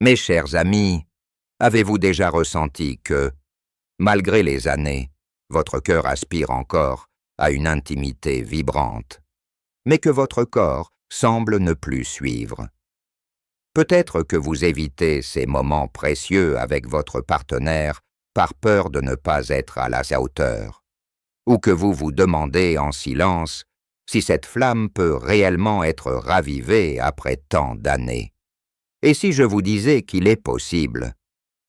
Mes chers amis, avez-vous déjà ressenti que, malgré les années, votre cœur aspire encore à une intimité vibrante, mais que votre corps semble ne plus suivre? Peut-être que vous évitez ces moments précieux avec votre partenaire par peur de ne pas être à la hauteur, ou que vous vous demandez en silence si cette flamme peut réellement être ravivée après tant d'années. Et si je vous disais qu'il est possible,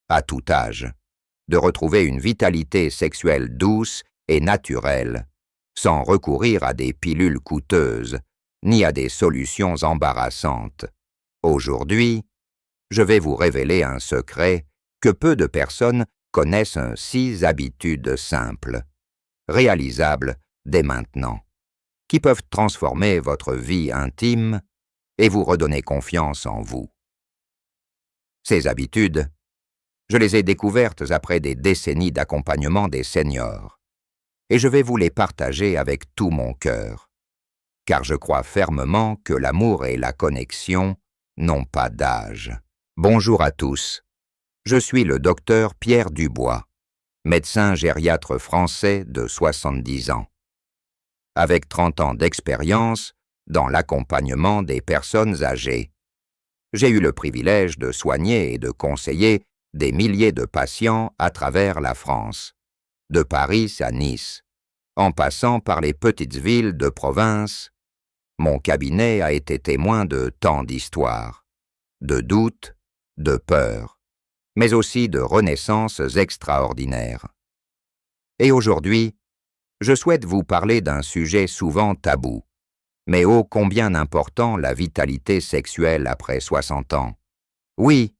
à tout âge, de retrouver une vitalité sexuelle douce et naturelle, sans recourir à des pilules coûteuses, ni à des solutions embarrassantes? Aujourd'hui, je vais vous révéler un secret que peu de personnes connaissent, 6 habitudes simples, réalisables dès maintenant, qui peuvent transformer votre vie intime et vous redonner confiance en vous. Ces habitudes, je les ai découvertes après des décennies d'accompagnement des seniors, et je vais vous les partager avec tout mon cœur, car je crois fermement que l'amour et la connexion n'ont pas d'âge. Bonjour à tous, je suis le docteur Pierre Dubois, médecin gériatre français de 70 ans. Avec 30 ans d'expérience dans l'accompagnement des personnes âgées, j'ai eu le privilège de soigner et de conseiller des milliers de patients à travers la France, de Paris à Nice, en passant par les petites villes de province. Mon cabinet a été témoin de tant d'histoires, de doutes, de peurs, mais aussi de renaissances extraordinaires. Et aujourd'hui, je souhaite vous parler d'un sujet souvent tabou, mais ô combien important: la vitalité sexuelle après 60 ans. Oui,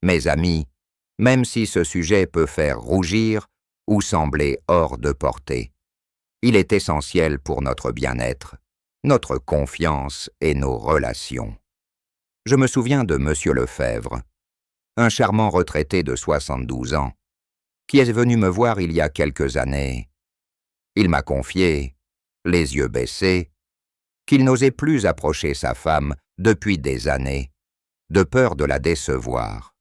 mes amis, même si ce sujet peut faire rougir ou sembler hors de portée, il est essentiel pour notre bien-être, notre confiance et nos relations. Je me souviens de Monsieur Lefebvre, un charmant retraité de 72 ans, qui est venu me voir il y a quelques années. Il m'a confié, les yeux baissés, qu'il n'osait plus approcher sa femme depuis des années, de peur de la décevoir.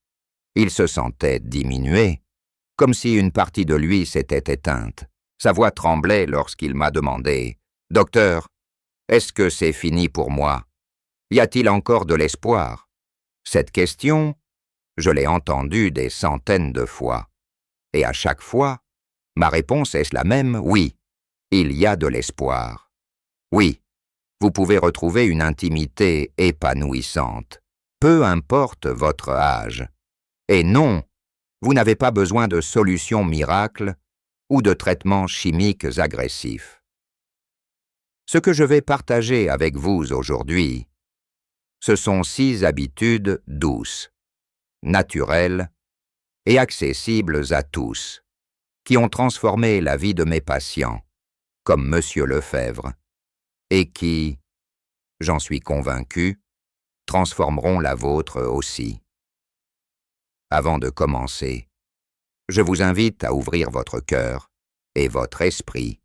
Il se sentait diminué, comme si une partie de lui s'était éteinte. Sa voix tremblait lorsqu'il m'a demandé: « Docteur, est-ce que c'est fini pour moi? Y a-t-il encore de l'espoir ?» Cette question, je l'ai entendue des centaines de fois. Et à chaque fois, ma réponse est la même: oui, il y a de l'espoir. Oui, vous pouvez retrouver une intimité épanouissante, peu importe votre âge. Et non, vous n'avez pas besoin de solutions miracles ou de traitements chimiques agressifs. Ce que je vais partager avec vous aujourd'hui, ce sont 6 habitudes douces, naturelles et accessibles à tous, qui ont transformé la vie de mes patients, comme Monsieur Lefebvre, et qui, j'en suis convaincu, transformeront la vôtre aussi. Avant de commencer, je vous invite à ouvrir votre cœur et votre esprit,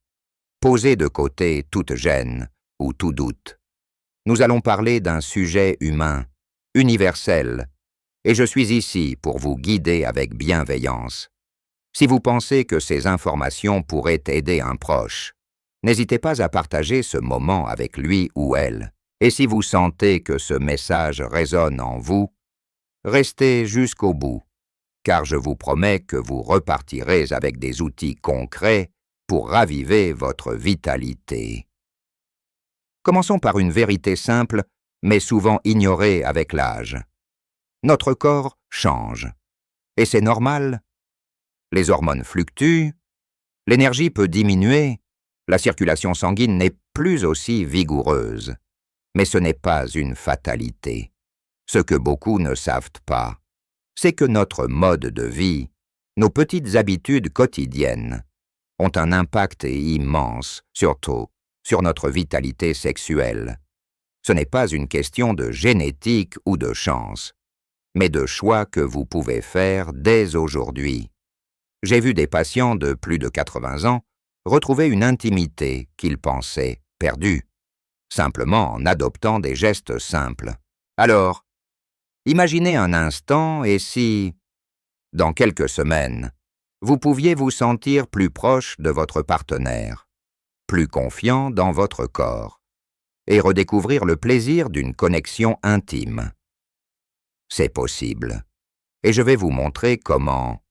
poser de côté toute gêne ou tout doute. Nous allons parler d'un sujet humain, universel, et je suis ici pour vous guider avec bienveillance. Si vous pensez que ces informations pourraient aider un proche, n'hésitez pas à partager ce moment avec lui ou elle. Et si vous sentez que ce message résonne en vous, restez jusqu'au bout, car je vous promets que vous repartirez avec des outils concrets pour raviver votre vitalité. Commençons par une vérité simple, mais souvent ignorée avec l'âge. Notre corps change, et c'est normal. Les hormones fluctuent, l'énergie peut diminuer, la circulation sanguine n'est plus aussi vigoureuse. Mais ce n'est pas une fatalité. Ce que beaucoup ne savent pas, c'est que notre mode de vie, nos petites habitudes quotidiennes, ont un impact immense, surtout sur notre vitalité sexuelle. Ce n'est pas une question de génétique ou de chance, mais de choix que vous pouvez faire dès aujourd'hui. J'ai vu des patients de plus de 80 ans retrouver une intimité qu'ils pensaient perdue, simplement en adoptant des gestes simples. Alors, Imaginez un instant et si, dans quelques semaines, vous pouviez vous sentir plus proche de votre partenaire, plus confiant dans votre corps, et redécouvrir le plaisir d'une connexion intime. C'est possible, et je vais vous montrer comment.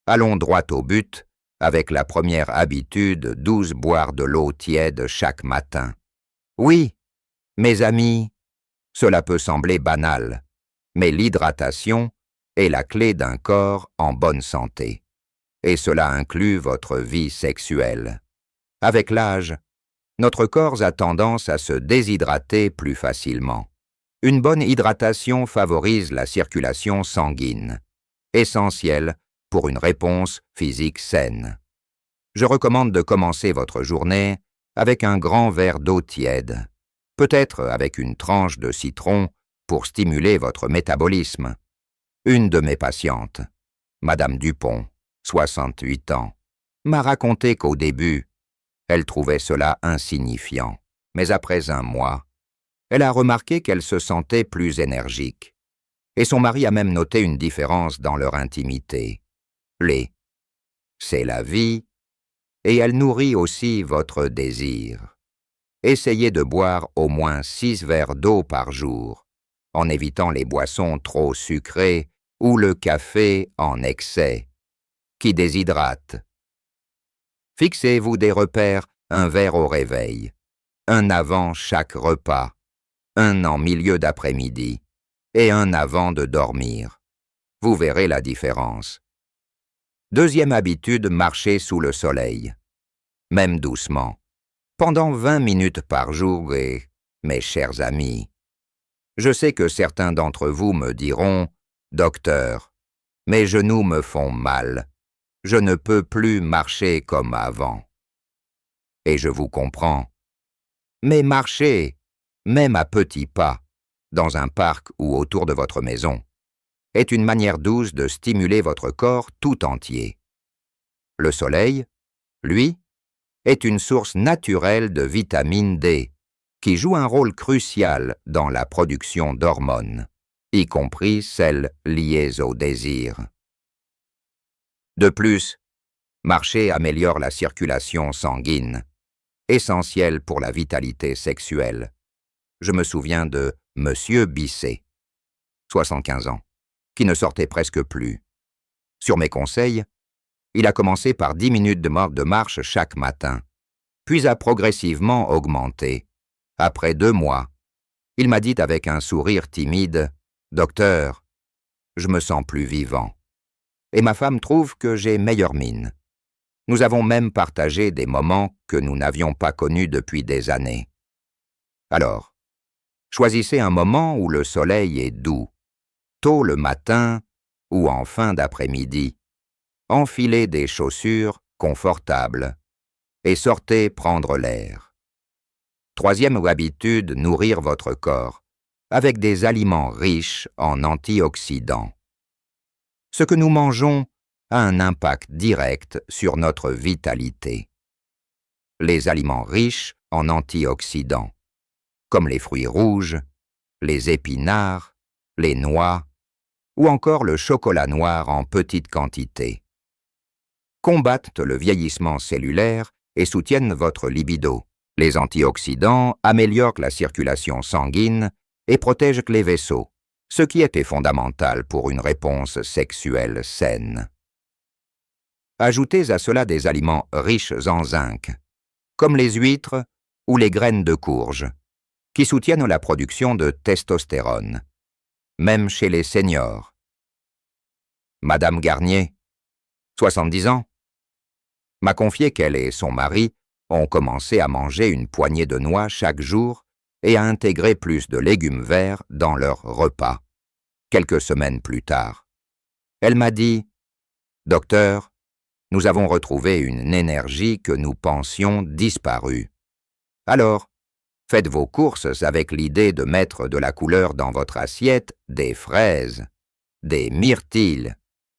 Allons droit au but, avec la première habitude, boire de l'eau tiède chaque matin. Oui, mes amis, cela peut sembler banal, mais l'hydratation est la clé d'un corps en bonne santé. Et cela inclut votre vie sexuelle. Avec l'âge, notre corps a tendance à se déshydrater plus facilement. Une bonne hydratation favorise la circulation sanguine, essentielle pour une réponse physique saine. Je recommande de commencer votre journée avec un grand verre d'eau tiède, peut-être avec une tranche de citron pour stimuler votre métabolisme. Une de mes patientes, Madame Dupont, 68 ans, m'a raconté qu'au début, elle trouvait cela insignifiant, mais après un mois, elle a remarqué qu'elle se sentait plus énergique, et son mari a même noté une différence dans leur intimité. C'est la vie, et elle nourrit aussi votre désir. Essayez de boire au moins 6 verres d'eau par jour, en évitant les boissons trop sucrées ou le café en excès, qui déshydrate. Fixez-vous des repères, un verre au réveil, un avant chaque repas, un en milieu d'après-midi et un avant de dormir. Vous verrez la différence. Deuxième habitude, marcher sous le soleil. Même doucement, pendant 20 minutes par jour et, mes chers amis, je sais que certains d'entre vous me diront « Docteur, mes genoux me font mal. Je ne peux plus marcher comme avant. » Et je vous comprends. Mais marcher, même à petits pas, dans un parc ou autour de votre maison, est une manière douce de stimuler votre corps tout entier. Le soleil, lui, est une source naturelle de vitamine D, qui joue un rôle crucial dans la production d'hormones, y compris celles liées au désir. De plus, marcher améliore la circulation sanguine, essentielle pour la vitalité sexuelle. Je me souviens de Monsieur Bisset, 75 ans, qui ne sortait presque plus. Sur mes conseils, il a commencé par 10 minutes de marche chaque matin, puis a progressivement augmenté. Après 2 mois, il m'a dit avec un sourire timide « Docteur, je me sens plus vivant. » Et ma femme trouve que j'ai meilleure mine. Nous avons même partagé des moments que nous n'avions pas connus depuis des années. Alors, choisissez un moment où le soleil est doux, tôt le matin ou en fin d'après-midi. Enfilez des chaussures confortables et sortez prendre l'air. Troisième habitude, nourrir votre corps avec des aliments riches en antioxydants. Ce que nous mangeons a un impact direct sur notre vitalité. Les aliments riches en antioxydants, comme les fruits rouges, les épinards, les noix, ou encore le chocolat noir en petite quantité, combattent le vieillissement cellulaire et soutiennent votre libido. Les antioxydants améliorent la circulation sanguine et protègent les vaisseaux, ce qui était fondamental pour une réponse sexuelle saine. Ajoutez à cela des aliments riches en zinc, comme les huîtres ou les graines de courge, qui soutiennent la production de testostérone, même chez les seniors. Madame Garnier, 70 ans, m'a confié qu'elle et son mari ont commencé à manger une poignée de noix chaque jour et à intégrer plus de légumes verts dans leurs repas. Quelques semaines plus tard, elle m'a dit « Docteur, nous avons retrouvé une énergie que nous pensions disparue. Alors, faites vos courses avec l'idée de mettre de la couleur dans votre assiette des fraises, des myrtilles,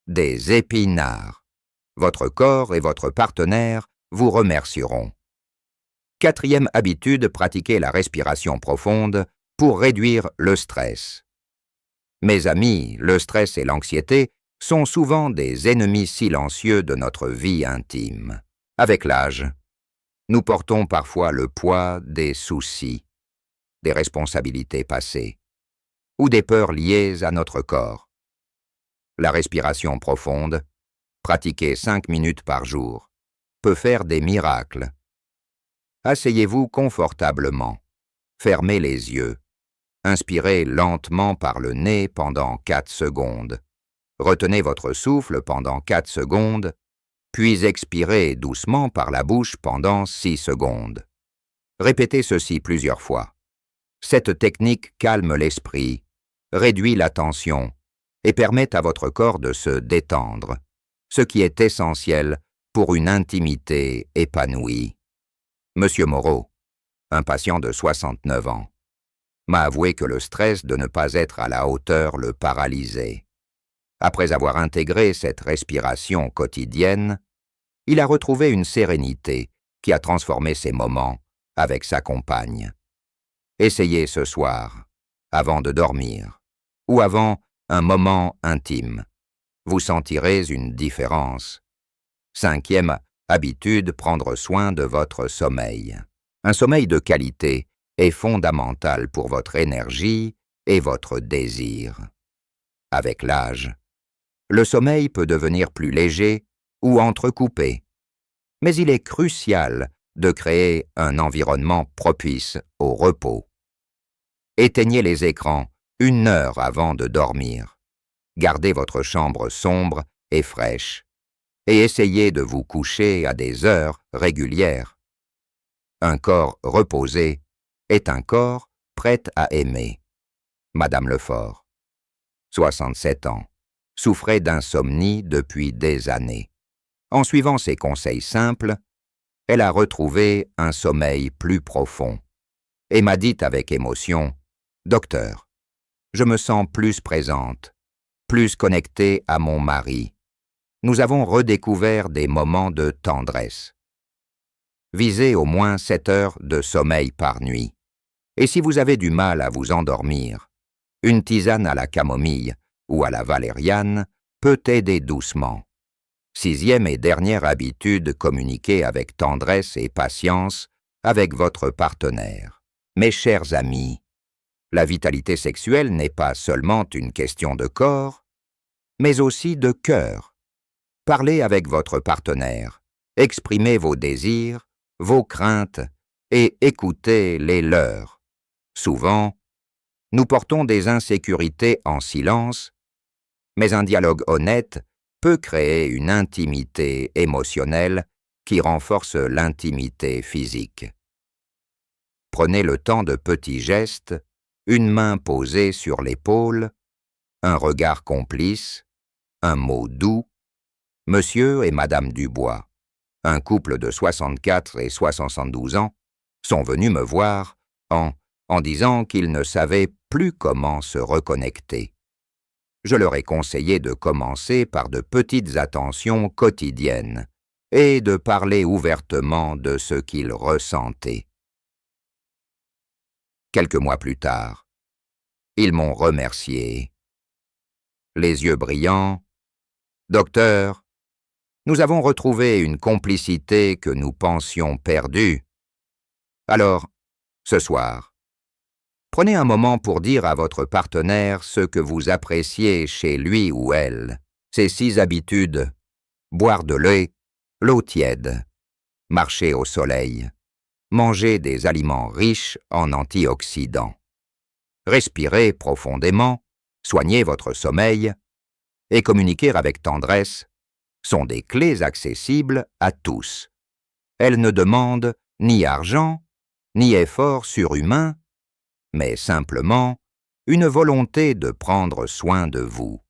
des épinards. Votre corps et votre partenaire vous remercieront. » Quatrième habitude, pratiquez la respiration profonde pour réduire le stress. Mes amis, le stress et l'anxiété sont souvent des ennemis silencieux de notre vie intime. Avec l'âge, nous portons parfois le poids des soucis, des responsabilités passées, ou des peurs liées à notre corps. La respiration profonde, pratiquée 5 minutes par jour, peut faire des miracles. Asseyez-vous confortablement, fermez les yeux, inspirez lentement par le nez pendant 4 secondes, retenez votre souffle pendant 4 secondes, puis expirez doucement par la bouche pendant 6 secondes. Répétez ceci plusieurs fois. Cette technique calme l'esprit, réduit la tension et permet à votre corps de se détendre, ce qui est essentiel pour une intimité épanouie. Monsieur Moreau, un patient de 69 ans, m'a avoué que le stress de ne pas être à la hauteur le paralysait. Après avoir intégré cette respiration quotidienne, il a retrouvé une sérénité qui a transformé ses moments avec sa compagne. Essayez ce soir, avant de dormir, ou avant un moment intime. Vous sentirez une différence. 5e habitude, prendre soin de votre sommeil. Un sommeil de qualité est fondamental pour votre énergie et votre désir. Avec l'âge, le sommeil peut devenir plus léger ou entrecoupé, mais il est crucial de créer un environnement propice au repos. Éteignez les écrans 1 heure avant de dormir. Gardez votre chambre sombre et fraîche et essayez de vous coucher à des heures régulières. Un corps reposé est un corps prêt à aimer. Madame Lefort, 67 ans, souffrait d'insomnie depuis des années. En suivant ces conseils simples, elle a retrouvé un sommeil plus profond et m'a dit avec émotion « Docteur, je me sens plus présente, plus connectée à mon mari. Nous avons redécouvert des moments de tendresse. » Visez au moins 7 heures de sommeil par nuit. Et si vous avez du mal à vous endormir, une tisane à la camomille ou à la valériane peut aider doucement. 6e et dernière habitude, communiquer avec tendresse et patience avec votre partenaire. Mes chers amis, la vitalité sexuelle n'est pas seulement une question de corps, mais aussi de cœur. Parlez avec votre partenaire, exprimez vos désirs, vos craintes et écoutez les leurs. Souvent, nous portons des insécurités en silence, mais un dialogue honnête peut créer une intimité émotionnelle qui renforce l'intimité physique. Prenez le temps de petits gestes, une main posée sur l'épaule, un regard complice, un mot doux. Monsieur et Madame Dubois, un couple de 64 et 72 ans, sont venus me voir en disant qu'ils ne savaient plus comment se reconnecter. Je leur ai conseillé de commencer par de petites attentions quotidiennes et de parler ouvertement de ce qu'ils ressentaient. Quelques mois plus tard, ils m'ont remercié. Les yeux brillants, « Docteur, nous avons retrouvé une complicité que nous pensions perdue. Alors, ce soir, prenez un moment pour dire à votre partenaire ce que vous appréciez chez lui ou elle. Ces 6 habitudes: boire de l'eau tiède, marcher au soleil, manger des aliments riches en antioxydants, respirer profondément, soigner votre sommeil et communiquer avec tendresse sont des clés accessibles à tous. Elles ne demandent ni argent, ni effort surhumain, mais simplement une volonté de prendre soin de vous.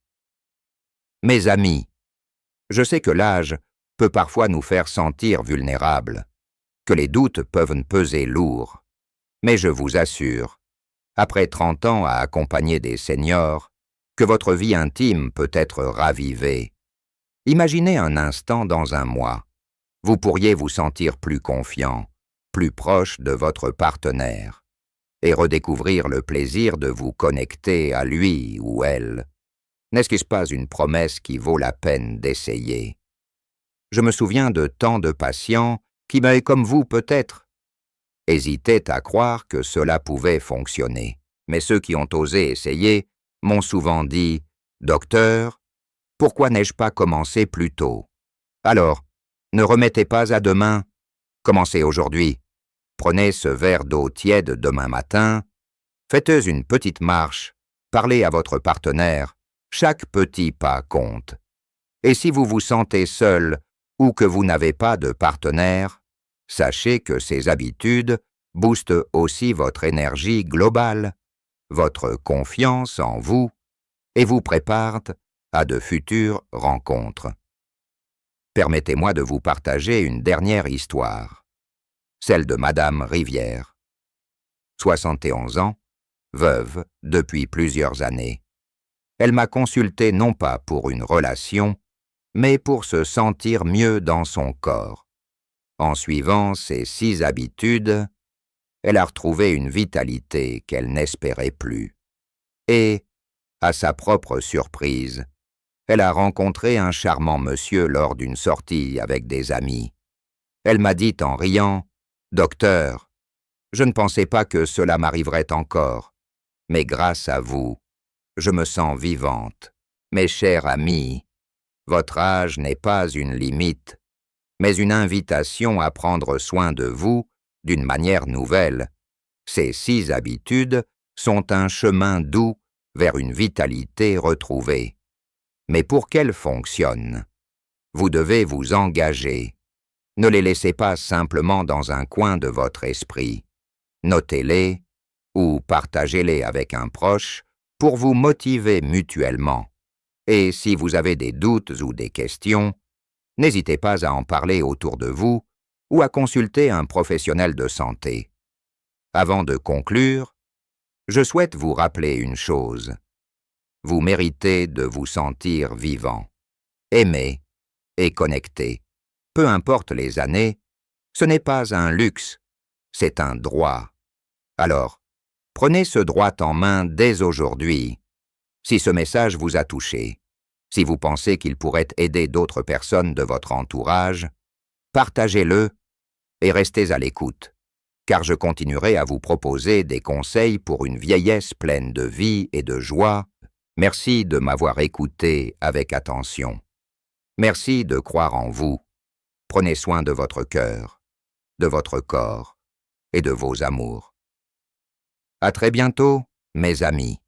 Mes amis, je sais que l'âge peut parfois nous faire sentir vulnérables, que les doutes peuvent peser lourd, mais je vous assure, après 30 ans à accompagner des seniors, que votre vie intime peut être ravivée. Imaginez un instant dans un mois, vous pourriez vous sentir plus confiant, plus proche de votre partenaire. et redécouvrir le plaisir de vous connecter à lui ou elle. N'est-ce pas une promesse qui vaut la peine d'essayer? Je me souviens de tant de patients qui, mais comme vous peut-être, hésitaient à croire que cela pouvait fonctionner. Mais ceux qui ont osé essayer m'ont souvent dit « Docteur, pourquoi n'ai-je pas commencé plus tôt? Alors, ne remettez pas à demain, commencez aujourd'hui. Prenez ce verre d'eau tiède demain matin, faites une petite marche, parlez à votre partenaire, chaque petit pas compte. Et si vous vous sentez seul ou que vous n'avez pas de partenaire, sachez que ces habitudes boostent aussi votre énergie globale, votre confiance en vous et vous préparent à de futures rencontres. Permettez-moi de vous partager une dernière histoire, celle de Madame Rivière. 71 ans, veuve depuis plusieurs années. Elle m'a consulté non pas pour une relation, mais pour se sentir mieux dans son corps. En suivant ces 6 habitudes, elle a retrouvé une vitalité qu'elle n'espérait plus. Et, à sa propre surprise, elle a rencontré un charmant monsieur lors d'une sortie avec des amis. Elle m'a dit en riant « Docteur, je ne pensais pas que cela m'arriverait encore, mais grâce à vous, je me sens vivante. Mes chers amis, votre âge n'est pas une limite, mais une invitation à prendre soin de vous d'une manière nouvelle. Ces 6 habitudes sont un chemin doux vers une vitalité retrouvée. Mais pour qu'elles fonctionnent, vous devez vous engager. Ne les laissez pas simplement dans un coin de votre esprit. Notez-les ou partagez-les avec un proche pour vous motiver mutuellement. Et si vous avez des doutes ou des questions, n'hésitez pas à en parler autour de vous ou à consulter un professionnel de santé. Avant de conclure, je souhaite vous rappeler une chose. Vous méritez de vous sentir vivant, aimé et connecté. Peu importe les années, ce n'est pas un luxe, c'est un droit. Alors, prenez ce droit en main dès aujourd'hui. Si ce message vous a touché, si vous pensez qu'il pourrait aider d'autres personnes de votre entourage, partagez-le et restez à l'écoute, car je continuerai à vous proposer des conseils pour une vieillesse pleine de vie et de joie. Merci de m'avoir écouté avec attention. Merci de croire en vous. Prenez soin de votre cœur, de votre corps et de vos amours. À très bientôt, mes amis.